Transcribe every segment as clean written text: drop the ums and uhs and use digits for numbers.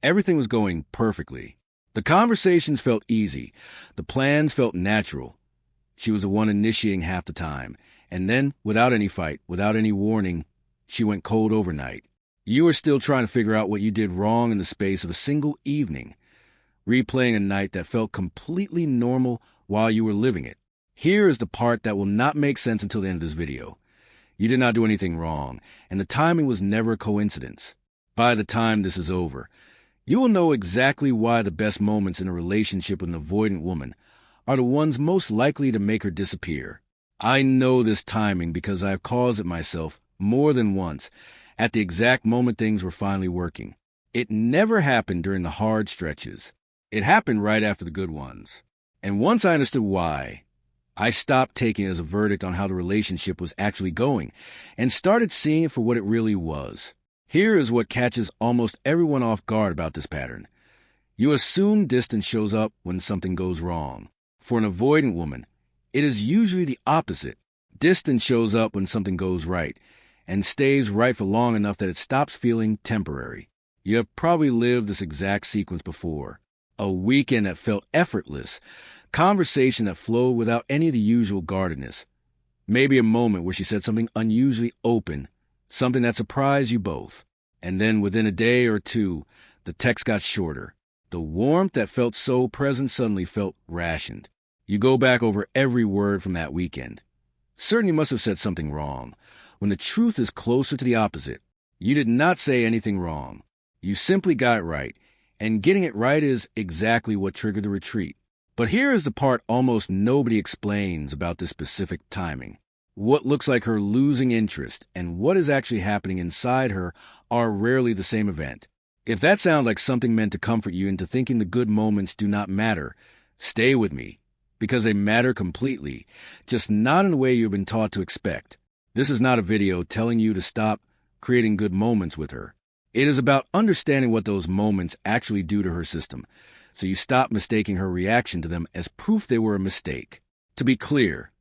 Everything was going perfectly. The conversations felt easy. The plans felt natural. She was the one initiating half the time. And then, without any fight, without any warning, she went cold overnight. You were still trying to figure out what you did wrong in the space of a single evening, replaying a night that felt completely normal while you were living it. Here is the part that will not make sense until the end of this video. You did not do anything wrong, and the timing was never a coincidence. By the time this is over, you will know exactly why the best moments in a relationship with an avoidant woman are the ones most likely to make her disappear. I know this timing because I have caused it myself more than once at the exact moment things were finally working. It never happened during the hard stretches. It happened right after the good ones. And once I understood why, I stopped taking it as a verdict on how the relationship was actually going and started seeing it for what it really was. Here is what catches almost everyone off guard about this pattern. You assume distance shows up when something goes wrong. For an avoidant woman, it is usually the opposite. Distance shows up when something goes right and stays right for long enough that it stops feeling temporary. You have probably lived this exact sequence before. A weekend that felt effortless, conversation that flowed without any of the usual guardedness. Maybe a moment where she said something unusually open, something that surprised you both. And then within a day or two, the text got shorter. The warmth that felt so present suddenly felt rationed. You go back over every word from that weekend. Certain you must have said something wrong, when the truth is closer to the opposite. You did not say anything wrong. You simply got it right, and getting it right is exactly what triggered the retreat. But here is the part almost nobody explains about this specific timing. What looks like her losing interest and what is actually happening inside her are rarely the same event. If that sounds like something meant to comfort you into thinking the good moments do not matter, stay with me, because they matter completely, just not in the way you've been taught to expect. This is not a video telling you to stop creating good moments with her. It is about understanding what those moments actually do to her system, so you stop mistaking her reaction to them as proof they were a mistake. To be clear,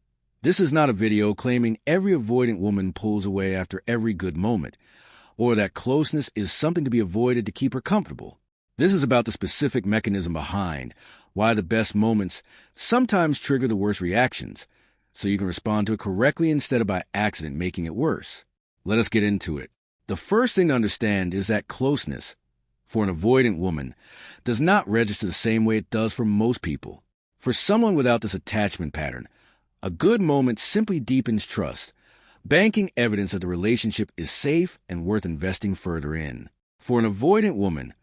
this is not a video claiming every avoidant woman pulls away after every good moment, or that closeness is something to be avoided to keep her comfortable. This is about the specific mechanism behind why the best moments sometimes trigger the worst reactions, so you can respond to it correctly instead of by accident making it worse. Let us get into it. The first thing to understand is that closeness, for an avoidant woman, does not register the same way it does for most people. For someone without this attachment pattern, a good moment simply deepens trust, banking evidence that the relationship is safe and worth investing further in. For an avoidant woman,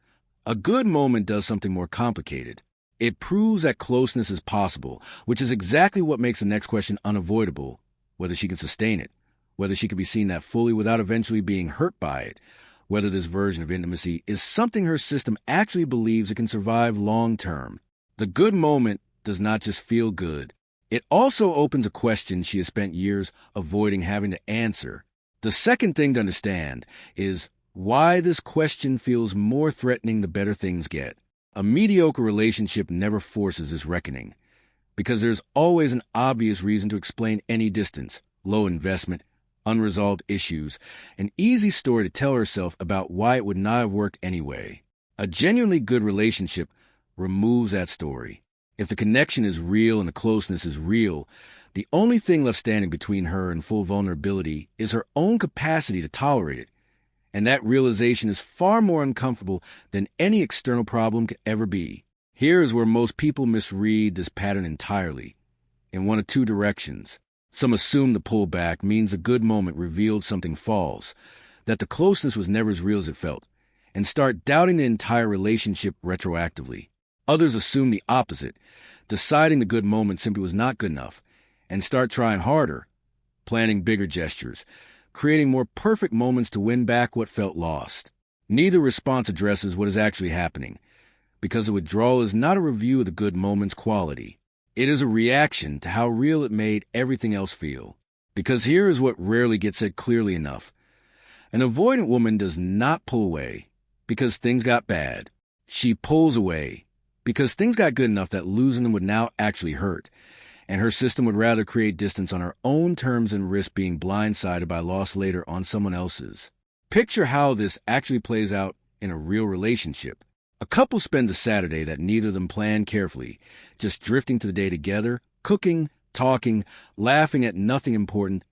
a good moment does something more complicated. It proves that closeness is possible, which is exactly what makes the next question unavoidable: whether she can sustain it, whether she can be seen that fully without eventually being hurt by it, whether this version of intimacy is something her system actually believes it can survive long-term. The good moment does not just feel good. It also opens a question she has spent years avoiding having to answer. The second thing to understand is why this question feels more threatening the better things get. A mediocre relationship never forces this reckoning, because there's always an obvious reason to explain any distance, low investment, unresolved issues, an easy story to tell herself about why it would not have worked anyway. A genuinely good relationship removes that story. If the connection is real and the closeness is real, the only thing left standing between her and full vulnerability is her own capacity to tolerate it. And that realization is far more uncomfortable than any external problem could ever be. Here is where most people misread this pattern entirely, in one of two directions. Some assume the pullback means a good moment revealed something false, that the closeness was never as real as it felt, and start doubting the entire relationship retroactively. Others assume the opposite, deciding the good moment simply was not good enough, and start trying harder, planning bigger gestures, creating more perfect moments to win back what felt lost. Neither response addresses what is actually happening, because the withdrawal is not a review of the good moment's quality. It is a reaction to how real it made everything else feel. Because here is what rarely gets said clearly enough. An avoidant woman does not pull away because things got bad. She pulls away because things got good enough that losing them would now actually hurt, and her system would rather create distance on her own terms and risk being blindsided by loss later on someone else's. Picture how this actually plays out in a real relationship. A couple spends a Saturday that neither of them planned carefully, just drifting to the day together, cooking, talking, laughing at nothing important.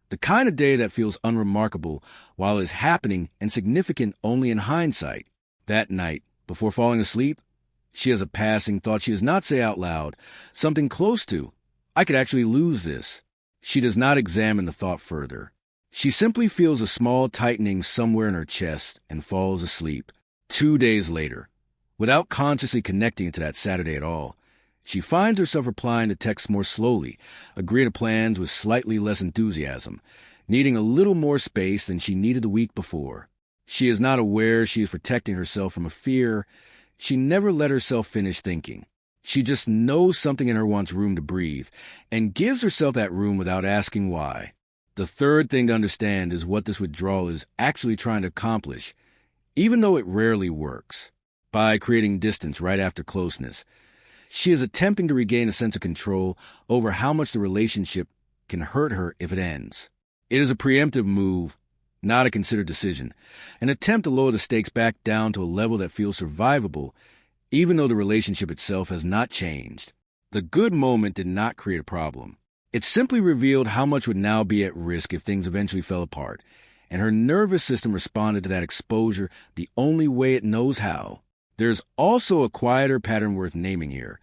The kind of day that feels unremarkable while it is happening and significant only in hindsight. That night, before falling asleep, she has a passing thought she does not say out loud, something close to, "I could actually lose this." She does not examine the thought further. She simply feels a small tightening somewhere in her chest and falls asleep. 2 days later, without consciously connecting it to that Saturday at all, she finds herself replying to texts more slowly, agreeing to plans with slightly less enthusiasm, needing a little more space than she needed the week before. She is not aware she is protecting herself from a fear she never let herself finish thinking. She just knows something in her wants room to breathe and gives herself that room without asking why. The third thing to understand is what this withdrawal is actually trying to accomplish, even though it rarely works. By creating distance right after closeness, she is attempting to regain a sense of control over how much the relationship can hurt her if it ends. It is a preemptive move, not a considered decision, an attempt to lower the stakes back down to a level that feels survivable, even though the relationship itself has not changed. The good moment did not create a problem. It simply revealed how much would now be at risk if things eventually fell apart, and her nervous system responded to that exposure the only way it knows how. There's also a quieter pattern worth naming here,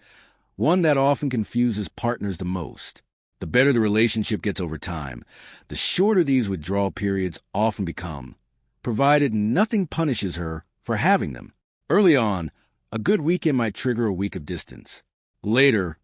one that often confuses partners the most. The better the relationship gets over time, the shorter these withdrawal periods often become, provided nothing punishes her for having them. Early on, a good weekend might trigger a week of distance. Later,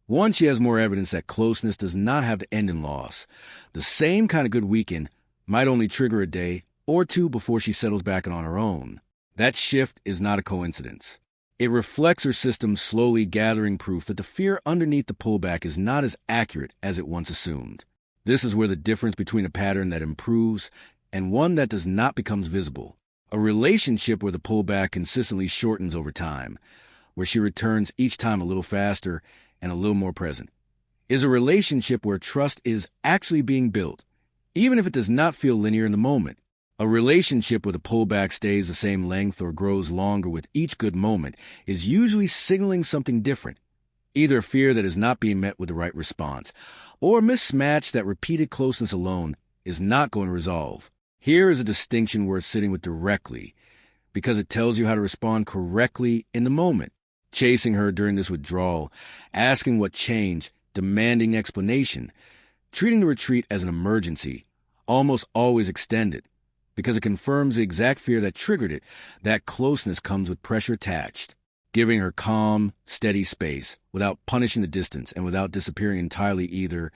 once she has more evidence that closeness does not have to end in loss, the same kind of good weekend might only trigger a day or two before she settles back on her own. That shift is not a coincidence. It reflects her system slowly gathering proof that the fear underneath the pullback is not as accurate as it once assumed. This is where the difference between a pattern that improves and one that does not becomes visible. A relationship where the pullback consistently shortens over time, where she returns each time a little faster and a little more present, is a relationship where trust is actually being built, even if it does not feel linear in the moment. A relationship where the pullback stays the same length or grows longer with each good moment is usually signaling something different, either a fear that is not being met with the right response, or a mismatch that repeated closeness alone is not going to resolve. Here is a distinction worth sitting with directly, because it tells you how to respond correctly in the moment. Chasing her during this withdrawal, asking what changed, demanding explanation, treating the retreat as an emergency, almost always extended, because it confirms the exact fear that triggered it. That closeness comes with pressure attached. Giving her calm, steady space, without punishing the distance and without disappearing entirely either,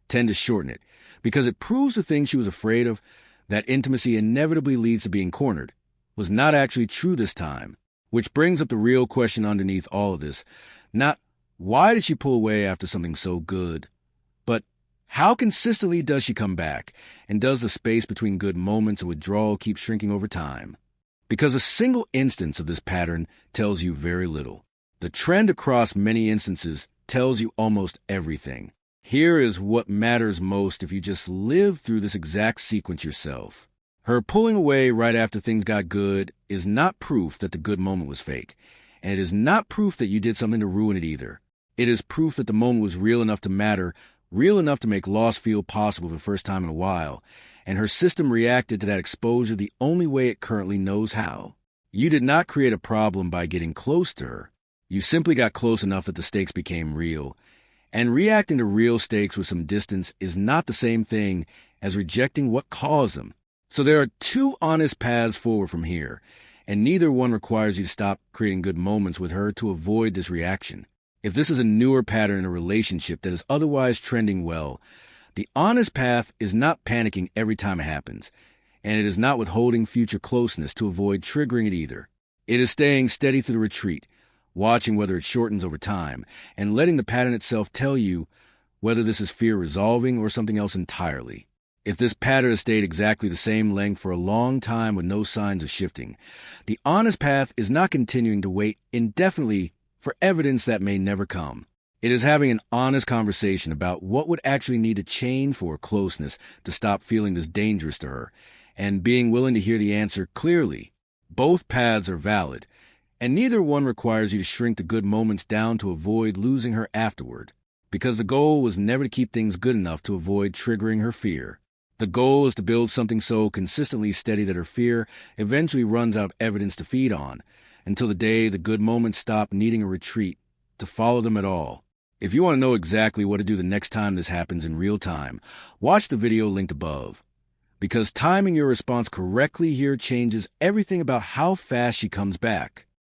tend to shorten it, because it proves the thing she was afraid of, that intimacy inevitably leads to being cornered, was not actually true this time. Which brings up the real question underneath all of this. Not, why did she pull away after something so good? But, how consistently does she come back? And does the space between good moments of withdrawal keep shrinking over time? Because a single instance of this pattern tells you very little. The trend across many instances tells you almost everything. Here is what matters most if you just live through this exact sequence yourself. Her pulling away right after things got good is not proof that the good moment was fake, and it is not proof that you did something to ruin it either. It is proof that the moment was real enough to matter, real enough to make loss feel possible for the first time in a while, and her system reacted to that exposure the only way it currently knows how. You did not create a problem by getting close to her. You simply got close enough that the stakes became real. And reacting to real stakes with some distance is not the same thing as rejecting what caused them. So there are two honest paths forward from here, and neither one requires you to stop creating good moments with her to avoid this reaction. If this is a newer pattern in a relationship that is otherwise trending well, the honest path is not panicking every time it happens, and it is not withholding future closeness to avoid triggering it either. It is staying steady through the retreat, watching whether it shortens over time, and letting the pattern itself tell you whether this is fear resolving or something else entirely. If this pattern has stayed exactly the same length for a long time with no signs of shifting, the honest path is not continuing to wait indefinitely for evidence that may never come. It is having an honest conversation about what would actually need to change for closeness to stop feeling this dangerous to her, and being willing to hear the answer clearly. Both paths are valid, And neither one requires you to shrink the good moments down to avoid losing her afterward, because the goal was never to keep things good enough to avoid triggering her fear. The goal is to build something so consistently steady that her fear eventually runs out of evidence to feed on, until the day the good moments stop needing a retreat to follow them at all. If you want to know exactly what to do the next time this happens in real time, watch the video linked above. Because timing your response correctly here changes everything about how fast she comes back.